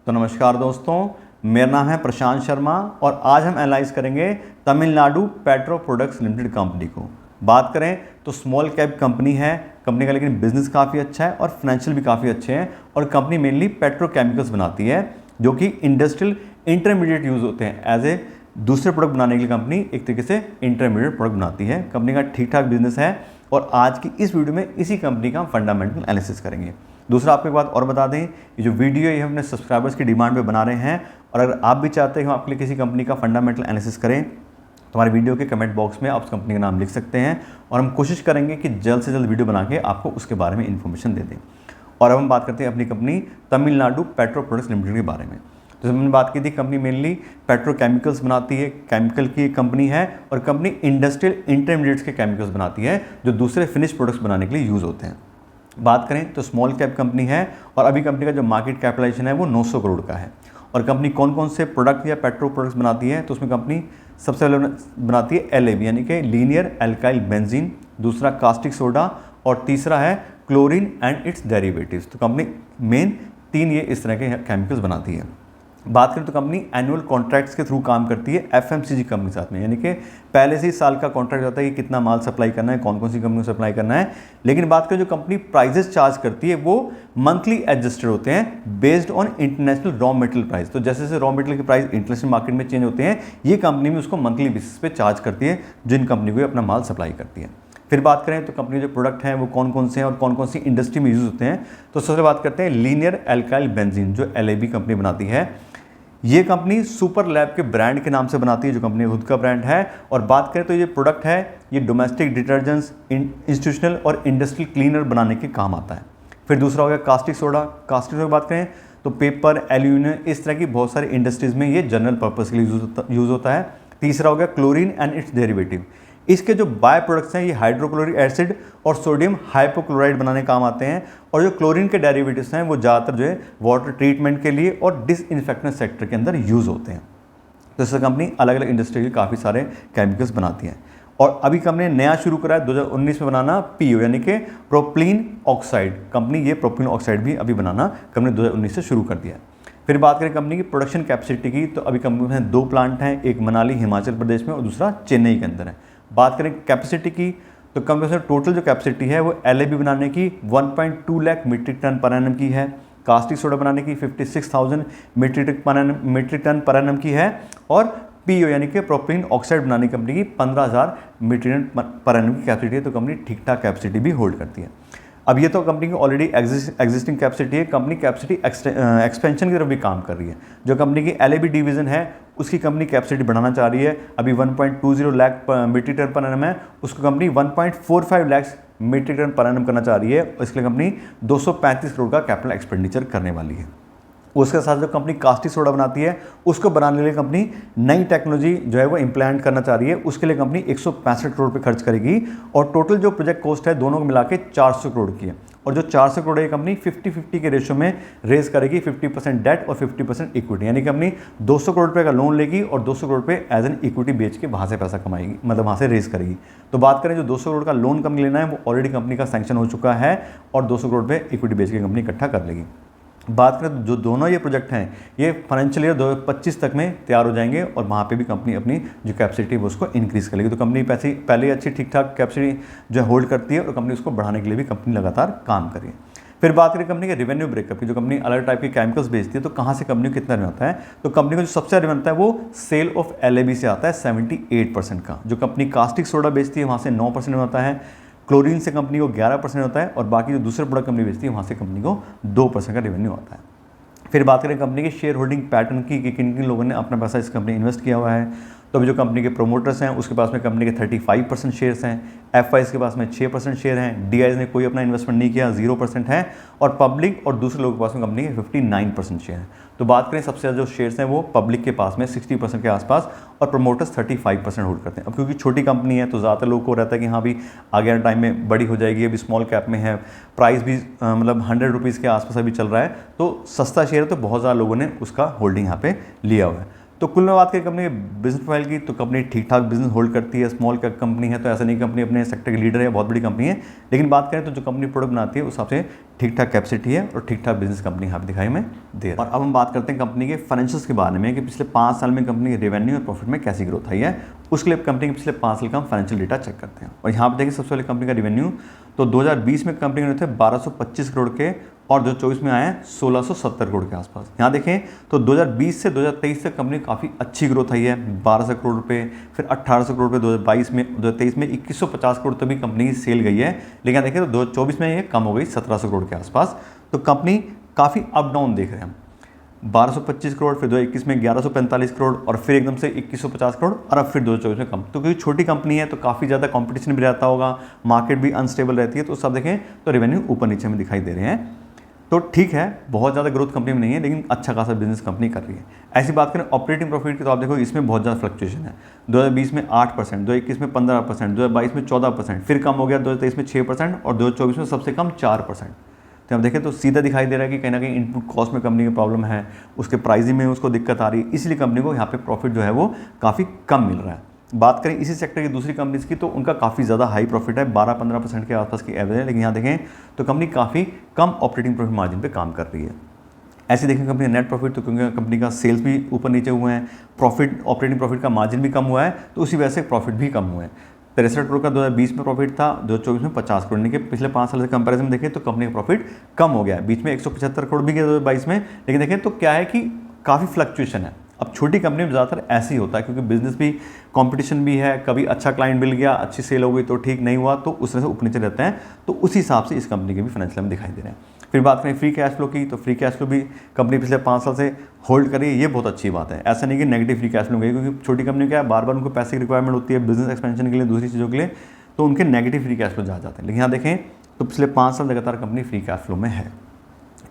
तो नमस्कार दोस्तों, मेरा नाम है प्रशांत शर्मा और आज हम एनालाइज करेंगे Tamil Nadu petro products limited company को। बात करें तो स्मॉल कैप कंपनी है, कंपनी का लेकिन बिजनेस काफ़ी अच्छा है और फाइनेंशियल भी काफ़ी अच्छे हैं। और कंपनी मेनली पेट्रोकेमिकल्स बनाती है जो कि इंडस्ट्रियल इंटरमीडिएट यूज़ होते हैं। एज ए दूसरे प्रोडक्ट बनाने के लिए कंपनी एक तरीके से इंटरमीडिएट प्रोडक्ट बनाती है। कंपनी का ठीक ठाक बिजनेस है और आज की इस वीडियो में इसी कंपनी का फंडामेंटल एनालिसिस करेंगे। दूसरा आपको एक बात और बता दें, ये जो वीडियो ये हम अपने सब्सक्राइबर्स की डिमांड पे बना रहे हैं और अगर आप भी चाहते हैं हम आपके लिए किसी कंपनी का फंडामेंटल एनालिसिस करें तो हमारे वीडियो के कमेंट बॉक्स में आप उस कंपनी का नाम लिख सकते हैं और हम कोशिश करेंगे कि जल्द से जल्द वीडियो बना के आपको उसके बारे में इन्फॉर्मेशन दे दें। और अब हम बात करते हैं अपनी company Tamil Nadu petro products limited के बारे में। तो हमने बात की थी कंपनी मेनली पेट्रोकेमिकल्स बनाती है, केमिकल की कंपनी है और कंपनी इंडस्ट्रियल इंटरमीडिएट्स के केमिकल्स बनाती है जो दूसरे फिनिश प्रोडक्ट्स बनाने के लिए यूज़ होते हैं। बात करें तो स्मॉल कैप कंपनी है और अभी कंपनी का जो मार्केट कैपिटलाइजेशन है वो 900 करोड़ का है। और कंपनी कौन कौन से प्रोडक्ट या पेट्रो प्रोडक्ट्स बनाती है तो उसमें कंपनी सबसे पहले बनाती है LAB यानी कि लीनियर एल्काइल बेंजीन, दूसरा कास्टिक सोडा और तीसरा है क्लोरीन एंड इट्स डेरिवेटिव्स। तो कंपनी मेन 3 ये इस तरह के केमिकल्स बनाती है। बात करें तो कंपनी एनुअल कॉन्ट्रैक्ट्स के थ्रू काम करती है FMCG कंपनी साथ में, यानी कि पहले से ही साल का कॉन्ट्रैक्ट होता है कि कितना माल सप्लाई करना है, कौन कौन सी कंपनी को सप्लाई करना है। लेकिन बात करें जो कंपनी प्राइजेस चार्ज करती है वो मंथली एडजस्टेड होते हैं based on international raw material price. तो जैसे जैसे रॉ मटेरियल के प्राइस इंटरनेशनल मार्केट में चेंज होते हैं ये कंपनी भी उसको मंथली बेसिस पे चार्ज करती है जिन कंपनी को अपना माल सप्लाई करती है। फिर बात करें तो कंपनी जो प्रोडक्ट हैं वो कौन कौन से हैं और कौन कौन सी इंडस्ट्री में यूज़ होते हैं। तो सबसे बात करते हैं लीनियर एल्काइल बेंजीन जो LAB कंपनी बनाती है। ये कंपनी सुपर लैब के ब्रांड के नाम से बनाती है जो कंपनी खुद का ब्रांड है। और बात करें तो ये प्रोडक्ट है ये डोमेस्टिक डिटर्जेंट्स, इंस्टीट्यूशनल और इंडस्ट्रियल क्लीनर बनाने के काम आता है। फिर दूसरा हो गया कास्टिक सोडा। कास्टिक सोडा की बात करें तो पेपर, एल्यूमिनियम इस तरह की बहुत सारी इंडस्ट्रीज़ में ये जनरल पर्पज़ के लिए यूज़ होता है। तीसरा हो गया क्लोरीन एंड इट्स डेरिवेटिव। इसके जो बाय प्रोडक्ट्स हैं ये हाइड्रोक्लोरिक एसिड और सोडियम हाइपोक्लोराइड बनाने काम आते हैं। और जो क्लोरीन के डेरिवेटिव्स हैं वो ज़्यादातर जो है वाटर ट्रीटमेंट के लिए और डिसइंफेक्टेंट सेक्टर के अंदर यूज़ होते हैं। तो इससे कंपनी अलग अलग इंडस्ट्री के काफ़ी सारे केमिकल्स बनाती है। और अभी कंपनी ने नया शुरू करा है 2019 में बनाना PO यानी कि प्रोपिलीन ऑक्साइड। कंपनी ये प्रोपिलीन ऑक्साइड भी अभी बनाना कंपनी 2019 से शुरू कर दिया है। फिर बात करें कंपनी की प्रोडक्शन कैपेसिटी की तो अभी कंपनी में 2 प्लांट हैं, एक मनाली हिमाचल प्रदेश में और दूसरा चेन्नई के अंदर है। बात करें कैपेसिटी की तो कंपनी में टोटल जो कैपेसिटी है वो LAB बनाने की 1.2 lakh metric ton per annum की है, कास्टिक सोडा बनाने की 56,000 मीट्रिक टन पर एनम की है और PO यानी कि प्रोपिलीन ऑक्साइड बनाने की कंपनी की 15,000 मीट्रिक टन पर एनम की कैपेसिटी है। तो कंपनी ठीक ठाक कैपेसिटी भी होल्ड करती है। अब ये तो कंपनी की ऑलरेडी एग्जिस्टिंग कैपेसिटी है। कंपनी कैपेसिटी एक्सपेंशन की तरफ भी काम कर रही है। जो कंपनी की LAB डिवीज़न है उसकी कंपनी कैपेसिटी बढ़ाना चाह रही है। अभी 1.20 lakh metric ton per annum है, उसको company 1.45 lakh metric ton per annum करना चाह रही है। इसके लिए कंपनी 235 करोड़ का कैपिटल एक्सपेंडिचर करने वाली है। उसके साथ जो कंपनी कास्टिक सोडा बनाती है उसको बनाने के लिए कंपनी नई टेक्नोलॉजी जो है वो इम्प्लांट करना चाह रही है। उसके लिए कंपनी 165 करोड़ पे खर्च करेगी और टोटल जो प्रोजेक्ट कॉस्ट है दोनों को मिला के 400 करोड़ की है। और जो 400 करोड़ है कंपनी 50-50 के रेशो में रेज करेगी, 50% डेट और 50% इक्विटी। यानी कंपनी 200 करोड़ रुपये का लोन लेगी और 200 करोड़ रुपये एज एन इक्विटी बेच के वहाँ से पैसा कमाएगी, मतलब वहाँ से रेज करेगी। तो बात करें जो 200 करोड़ का लोन कंपनी लेना है वो ऑलरेडी कंपनी का सैंक्शन हो चुका है और 200 करोड़ रुपये इक्विटी बेच के कंपनी इकट्ठा कर लेगी। बात करें तो जो दोनों ये प्रोजेक्ट हैं ये फाइनेंशियल ईयर 2025 तक में तैयार हो जाएंगे और वहाँ पे भी कंपनी अपनी जो कैपेसिटी है वो उसको इंक्रीज़ करेगी। तो कंपनी पहले ही अच्छी ठीक ठाक कैपेसिटी जो है होल्ड करती है और कंपनी उसको बढ़ाने के लिए भी कंपनी लगातार काम कर रही है। फिर बात करें कंपनी के रेवेन्यू ब्रेकअप की। जो कंपनी अलग टाइप के केमिकल्स बेचती है तो कहाँ से कंपनी को कितना रेवेन्यू आता है तो कंपनी को जो सबसे ज़्यादा बनता है वो सेल ऑफ LAB से आता है 78% का। जो कंपनी कास्टिक सोडा बेचती है वहाँ से 9% आता है, क्लोरीन से कंपनी को 11% होता है और बाकी जो दूसरे प्रोडक्ट कंपनी बेचती है वहाँ से कंपनी को 2% का रेवेन्यू आता है। फिर बात करें कंपनी के शेयर होल्डिंग पैटर्न की कि किन किन लोगों ने अपना पैसा इस कंपनी इन्वेस्ट किया हुआ है। तो अभी जो कंपनी के प्रोमोटर्स हैं उसके पास में कंपनी के 35% शेयर्स हैं, FIs के पास में 6% शेयर हैं, DIs ने कोई अपना इन्वेस्टमेंट नहीं किया 0% है और पब्लिक और दूसरे लोगों के पास में कंपनी के 59% शेयर हैं। तो बात करें सबसे ज़्यादा जो शेयर्स हैं वो पब्लिक के पास में 60% के आसपास और प्रोमोटर्स 35% होल्ड करते हैं। अब क्योंकि छोटी कंपनी है तो ज़्यादातर लोगों को रहता है कि हाँ भी आगे आने टाइम में बड़ी हो जाएगी, अभी स्मॉल कैप में है, प्राइस भी मतलब 100 रुपीज़ के आसपास अभी चल रहा है तो सस्ता शेयर है तो बहुत ज़्यादा लोगों ने उसका होल्डिंग यहाँ पे लिया हुआ है। तो कुल में बात करें कंपनी के बिजनेस प्रोफाइल की, तो कंपनी ठीक ठाक बिजनेस होल्ड करती है, स्मॉल कैप कंपनी है, तो ऐसा नहीं कंपनी अपने सेक्टर की लीडर है, बहुत बड़ी कंपनी है। लेकिन बात करें तो जो कंपनी प्रोडक्ट बनाती है उस हिसाब से ठीक ठाक कैपेसिटी है और ठीक ठाक बिजनेस कंपनी यहाँ पे दिखाई में दे रहा है। और अब हम बात करते हैं कंपनी के फाइनेंशियल्स के बारे में कि पिछले 5 साल में कंपनी के रेवेन्यू और प्रॉफिट में कैसी ग्रोथ आई है। उसके लिए कंपनी के पिछले 5 साल का हम फाइनेंशियल डेटा चेक करते हैं। और यहाँ पे देखिए सबसे पहले कंपनी का रेवेन्यू, तो 2020 में कंपनी के थे 1225 करोड़ के और 2024 में आए 1670 करोड़ के आसपास। यहाँ देखें तो 2020 से 2023 तक कंपनी काफ़ी अच्छी ग्रोथ आई है, 1200 करोड़ रुपये, फिर 1800 करोड़ रुपये 2022 में, 2023 में 2150 करोड़ तक भी कंपनी की सेल गई है। लेकिन यहाँ देखें तो 2024 में ये कम हो गई 1700 करोड़ के आसपास। तो कंपनी काफ़ी अप डाउन देख रहे हैं हम, 1225 करोड़, फिर 2021 में 1145 करोड़ और फिर एकदम से 2150 करोड़ और अब फिर 2024 में कम। तो क्योंकि छोटी कंपनी है तो काफ़ी ज़्यादा कंपटीशन भी रहता होगा, मार्केट भी अनस्टेबल रहती है, तो सब देखें तो रेवेन्यू ऊपर नीचे में दिखाई दे रहे हैं। तो ठीक है, बहुत ज़्यादा ग्रोथ कंपनी में नहीं है, लेकिन अच्छा खासा बिजनेस कंपनी कर रही है। ऐसी बात करें ऑपरेटिंग प्रॉफिट की, तो आप देखो इसमें बहुत ज़्यादा फ्लक्चुएशन है। 2020 में 8%, 2021 में 15%, 2022 में 14%, फिर कम हो गया 2023 में 6% और 2024 में सबसे कम 4%। तो हम देखें तो सीधा दिखाई दे रहा है कि कहीं ना कहीं इनपुट कॉस्ट में कंपनी की प्रॉब्लम है, उसके प्राइसिंग में उसको दिक्कत आ रही है, इसलिए कंपनी को यहाँ पे प्रॉफिट जो है वो काफ़ी कम मिल रहा है। बात करें इसी सेक्टर की दूसरी कंपनीज की, तो उनका काफ़ी ज़्यादा हाई प्रॉफिट है, 12-15% के आसपास की एवरेज है। लेकिन यहाँ देखें तो कंपनी काफ़ी कम ऑपरेटिंग प्रॉफिट मार्जिन पे काम कर रही है। ऐसे देखें कंपनी नेट प्रॉफिट, तो क्योंकि कंपनी का सेल्स भी ऊपर नीचे हुए हैं, प्रॉफिट ऑपरेटिंग प्रॉफिट का मार्जिन भी कम हुआ है, तो उसी वजह से प्रॉफिट भी कम हुए हैं। 63 करोड़ का 2020 में प्रॉफिट था, 2024 में 50 करोड़, यानी कि पिछले 5 साल से कंपैरिजन में देखें तो कंपनी का प्रॉफिट कम हो गया है। बीच में 175 करोड़ भी गया 2022 में, लेकिन देखें तो क्या है कि काफ़ी फ्लक्चुएशन है। अब छोटी कंपनी में ज़्यादातर ऐसे ही होता है, क्योंकि बिजनेस भी, कंपटीशन भी है, कभी अच्छा क्लाइंट मिल गया, अच्छी सेल हो गई तो ठीक, नहीं हुआ तो उस तरह से ऊपर नीचे रहते हैं। तो उसी हिसाब से इस कंपनी के भी फाइनेंशियल में दिखाई दे रहे हैं। फिर बात करें फ्री कैश फ्लो की, तो फ्री कैश फ्लो भी कंपनी पिछले 5 साल से होल्ड करी है, ये बहुत अच्छी बात है। ऐसा नहीं कि नेगेटिव फ्री कैश फ्लो गई, क्योंकि छोटी कंपनी क्या है, बार बार उनको पैसे की रिक्वायरमेंट होती है बिजनेस एक्सपेंशन के लिए, दूसरी चीज़ों के लिए, तो उनके नेगेटिव फ्री कैश फ्लो जा जाते हैं। लेकिन यहाँ देखें तो पिछले 5 साल लगातार कंपनी फ्री कैश फ्लो में है।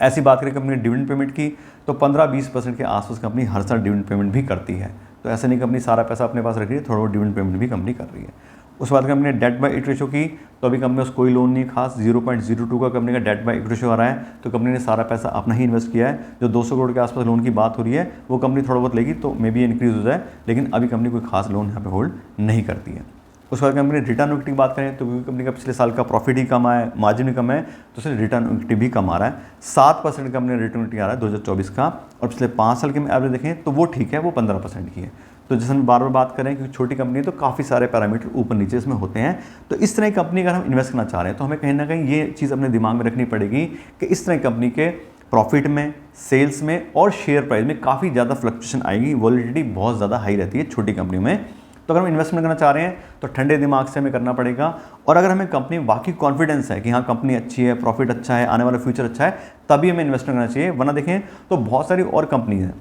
ऐसी बात करें कंपनी डिविडेंड पेमेंट की, तो 15-20% के आसपास कंपनी हर साल डिविडेंड पेमेंट भी करती है। तो ऐसा नहीं कंपनी सारा पैसा अपने पास रख रही है, थोड़ा बहुत डिविडेंड पेमेंट भी कंपनी कर रही है। उसके बाद कंपनी ने डेट बाय इक्विटी रेशो की, तो अभी कंपनी में कोई लोन नहीं खास, 0.02 का कंपनी का डेट बाय इक्विटी रेशो आ रहा है। तो कंपनी ने सारा पैसा अपना ही इन्वेस्ट किया है। जो 200 करोड़ के आसपास लोन की बात हो रही है, वो कंपनी थोड़ा बहुत लेगी तो मे बी इंक्रीज हो जाए, लेकिन अभी कंपनी कोई खास लोन यहाँ पे होल्ड नहीं करती है। उसके बाद कंपनी रिटर्न ऑन इक्विटी की बात करें, तो क्योंकि कंपनी का पिछले साल का प्रॉफिट ही कम है, मार्जिन भी कम है, तो उससे रिटर्न ऑन इक्विटी भी कम आ रहा है। 7% कंपनी रिटर्न ऑन इक्विटी आ रहा है 2024 का, और पिछले 5 साल के एवरेज देखें तो वो ठीक है, वो 15% की है। तो जैसे हम बार बार बात करें कि छोटी कंपनी है तो काफ़ी सारे पैरामीटर ऊपर नीचे इसमें होते हैं। तो इस तरह की कंपनी अगर हम इन्वेस्ट करना चाह रहे हैं, तो हमें कहीं ना कहीं ये चीज़ अपने दिमाग में रखनी पड़ेगी कि इस तरह की कंपनी के प्रॉफिट में, सेल्स में और शेयर प्राइस में काफ़ी ज़्यादा फ्लक्चुएशन आएगी, वॉलिटिलिटी बहुत ज़्यादा हाई रहती है छोटी कंपनी में। तो अगर हम इन्वेस्टमेंट करना चाह रहे हैं तो ठंडे दिमाग से हमें करना पड़ेगा, और अगर हमें कंपनी वाकई कॉन्फिडेंस है कि हाँ कंपनी अच्छी है, प्रॉफिट अच्छा है, आने वाला फ्यूचर अच्छा है, तभी हमें इन्वेस्टमेंट करना चाहिए। वरना देखें तो बहुत सारी और कंपनी है,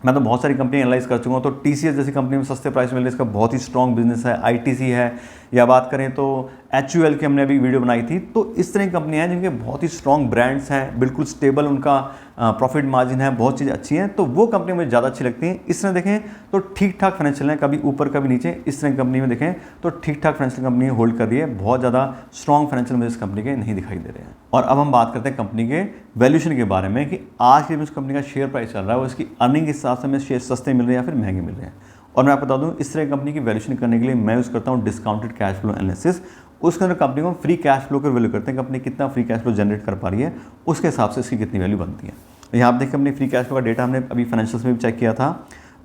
मैं तो बहुत सारी कंपनी एनालाइज कर चुका हूँ। तो TCS जैसी कंपनी में सस्ते प्राइस में मिल रही है, इसका बहुत ही स्ट्रॉन्ग बिजनेस है। ITC है, या बात करें तो HUL की हमने अभी वीडियो बनाई थी। तो इस तरह की कंपनियाँ हैं जिनके बहुत ही स्ट्रॉन्ग ब्रांड्स हैं, बिल्कुल स्टेबल उनका प्रॉफिट मार्जिन है, बहुत चीज़ें अच्छी हैं, तो वो कंपनी मुझे ज़्यादा अच्छी लगती हैं। इस तरह देखें तो ठीक ठाक फाइनेंशियल है, कभी ऊपर कभी नीचे, इस तरह की कंपनी में देखें तो ठीक ठाक फाइनेंशियल कंपनी होल्ड कर रही है, बहुत ज़्यादा स्ट्रॉन्ग फाइनेंशियल मुझे इस कंपनी के नहीं दिखाई दे रहे हैं। और अब हम बात करते हैं कंपनी के वैल्यूएशन के बारे में कि आज के उस कंपनी का शेयर प्राइस चल रहा है, वो इसकी अर्निंग के हिसाब से हमें शेयर सस्ते मिल रहे हैं या फिर महंगे मिल रहे हैं। और मैं आपको बता दूं, इस तरह की कंपनी की वैल्यूएशन करने के लिए मैं यूज़ करता हूं डिस्काउंटेड कैश फ्लो एनालिसिस। उसके अंदर कंपनी को फ्री कैश फ्लो कर वैल्यू करते हैं, कंपनी कितना फ्री कैश फ्लो जनरेट कर पा रही है, उसके हिसाब से इसकी कितनी वैल्यू बनती है। यहाँ आप देखिए अपनी फ्री कैश फ्लो का डेटा हमने अभी फाइनेंशियल्स में भी चेक किया था।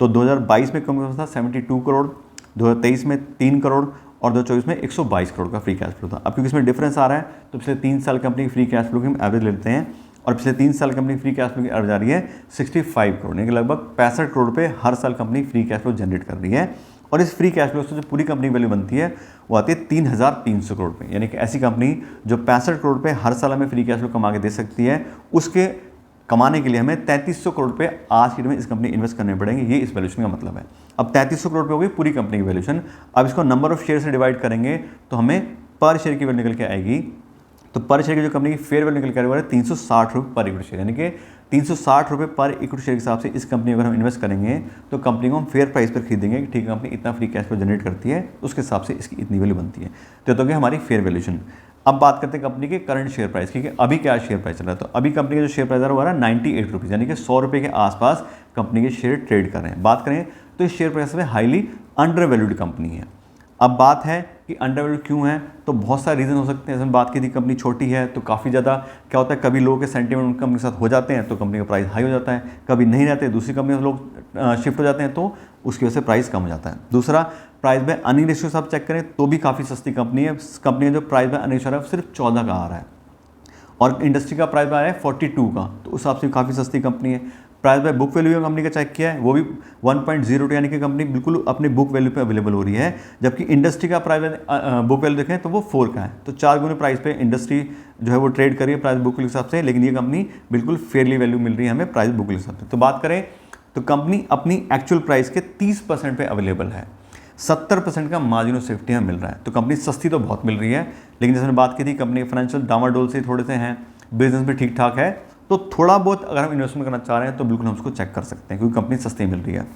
तो 2022 में कंपनी का था 72 करोड़, 2023 में 3 करोड़ और 2024 में 122 करोड़ का फ्री कैश फ्लो था। अब क्योंकि इसमें डिफरेंस आ रहा है, तो पिछले 3 साल कंपनी की फ्री कैश फ्लो की हम एवरेज लेते हैं, और पिछले 3 साल कंपनी फ्री कैश फ्लो की एवरेज आ रही है 65 करोड़, यानी कि लगभग 65 करोड़ रुपये हर साल company free cash flow generate कर रही है। और इस फ्री कैश फ्लो से जो पूरी कंपनी वैल्यू बनती है वो आती है 3300 करोड़ रुपये, यानी कि ऐसी कंपनी जो 65 करोड़ रुपये हर साल हमें फ्री कैश फ्लो कमा के दे सकती है, उसके कमाने के लिए हमें 3300 करोड़ रुपये आज की डेट में इस कंपनी इन्वेस्ट करने पड़ेंगे। ये इस वैल्यूशन का मतलब है। अब 3300 करोड़ रुपये हो गई पूरी कंपनी की वैल्यूशन। अब इसको नंबर ऑफ शेयर से डिवाइड करेंगे तो हमें पर शेयर की वैल्यू निकल के आएगी। तो पर शेयर की जो कंपनी की फेयर वैल्यू निकल के आ रही है 360 रुपये पर इक्विटी शेयर, यानी कि 360 रुपये पर इक्विटी शेयर के हिसाब से इस कंपनी अगर हम इन्वेस्ट करेंगे तो कंपनी को हम फेयर प्राइस पर खरीदेंगे कि ठीक है कंपनी इतना फ्री कैश फ्लो जनरेट करती है, उसके हिसाब से इसकी इतनी वैल्यू बनती है। तो ये तो हमारी फेयर वैल्यूशन। अब बात करते हैं कंपनी के करंट शेयर प्राइस की कि अभी क्या शेयर प्राइस चल रहा है। तो अभी कंपनी का जो शेयर प्राइस है वो है 98 रुपीज़, यानी कि 100 रुपये के आसपास कंपनी के शेयर ट्रेड कर रहे हैं। बात करें तो इस शेयर प्राइस में हाईली अंडर वैल्यूड कंपनी है। अब बात है कि अंडर वैल्यूड क्यों है, तो बहुत सारे रीज़न हो सकते हैं। जैसे बात की थी कंपनी छोटी है तो काफ़ी ज़्यादा क्या होता है, कभी लोगों के सेंटीमेंट कंपनी के साथ हो जाते हैं तो कंपनी का प्राइस हाई हो जाता है, कभी नहीं रहते दूसरी कंपनी में लोग शिफ्ट हो जाते हैं तो उसकी वजह से प्राइस कम हो जाता है। दूसरा, प्राइस बाय अर्निंग रेशियो से आप चेक करें तो भी काफ़ी सस्ती कंपनी है। कंपनी का जो प्राइस बाय अर्निंग रेशियो है सिर्फ 14 का आ रहा है और इंडस्ट्री का प्राइस बाय है 42 का, तो उस हिसाब से काफ़ी सस्ती कंपनी है। Price by book value company का चेक किया है वो भी 1.02, यानी कि कंपनी बिल्कुल अपनी बुक वैल्यू पे अवेलेबल हो रही है, जबकि इंडस्ट्री का प्राइस बुक वैल्यू देखें तो वो 4 का है। तो 4 गुने प्राइस पे इंडस्ट्री जो है वो ट्रेड करी है प्राइस बुक वैल्यू के हिसाब से, लेकिन ये कंपनी बिल्कुल फेयरली वैल्यू मिल रही है हमें प्राइस बुक वैल्यू के हिसाब से। तो बात करें तो कंपनी अपनी एक्चुअल प्राइस के 30% पे अवेलेबल है, 70% का मार्जिन ऑफ सेफ्टी हमें मिल रहा है। तो कंपनी सस्ती तो बहुत मिल रही है, लेकिन जैसे मैंने बात की थी कंपनी फाइनेंशियल डामाडोल से थोड़े से हैं, बिजनेस भी ठीक ठाक है, तो थोड़ा बहुत अगर हम इन्वेस्टमेंट करना चाह रहे हैं तो बिल्कुल हम उसको चेक कर सकते हैं क्योंकि कंपनी सस्ती मिल रही है।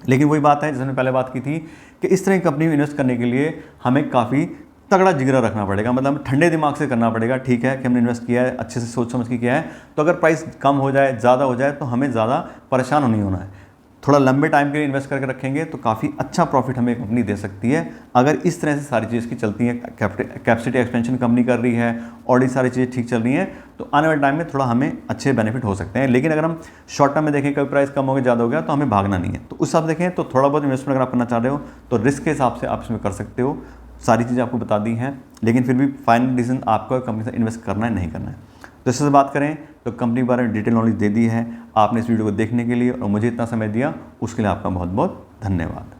लेकिन वही बात है जैसे मैंने पहले बात की थी कि इस तरह की कंपनी में इन्वेस्ट करने के लिए हमें काफ़ी तगड़ा जिगरा रखना पड़ेगा, मतलब ठंडे दिमाग से करना पड़ेगा। ठीक है कि हमने इन्वेस्ट किया है, अच्छे से सोच समझ के किया है, तो अगर प्राइस कम हो जाए ज़्यादा हो जाए तो हमें ज़्यादा परेशान नहीं होना है। थोड़ा लंबे टाइम के लिए इन्वेस्ट करके रखेंगे तो काफ़ी अच्छा प्रॉफिट हमें कंपनी दे सकती है अगर इस तरह से सारी चीज़ की चलती हैं। कैपेसिटी एक्सपेंशन कंपनी कर रही है और ये सारी चीज़ें ठीक चल रही हैं तो आने वाले टाइम में थोड़ा हमें अच्छे बेनिफिट हो सकते हैं। लेकिन अगर हम शॉर्ट टर्म में देखें कभी प्राइस कम हो गया ज़्यादा हो गया तो हमें भागना नहीं है। तो उस हिसाब से देखें तो थोड़ा बहुत इन्वेस्टमेंट अगर आप करना चाह रहे हो तो रिस्क के हिसाब से आप इसमें कर सकते हो। सारी चीज़ें आपको बता दी हैं, लेकिन फिर भी फाइनल डिसीजन आपका कंपनी से इन्वेस्ट करना है नहीं करना है। तो इससे बात करें तो कंपनी के बारे में डिटेल नॉलेज दे दी है आपने इस वीडियो को देखने के लिए और मुझे इतना समय दिया उसके लिए आपका बहुत बहुत धन्यवाद।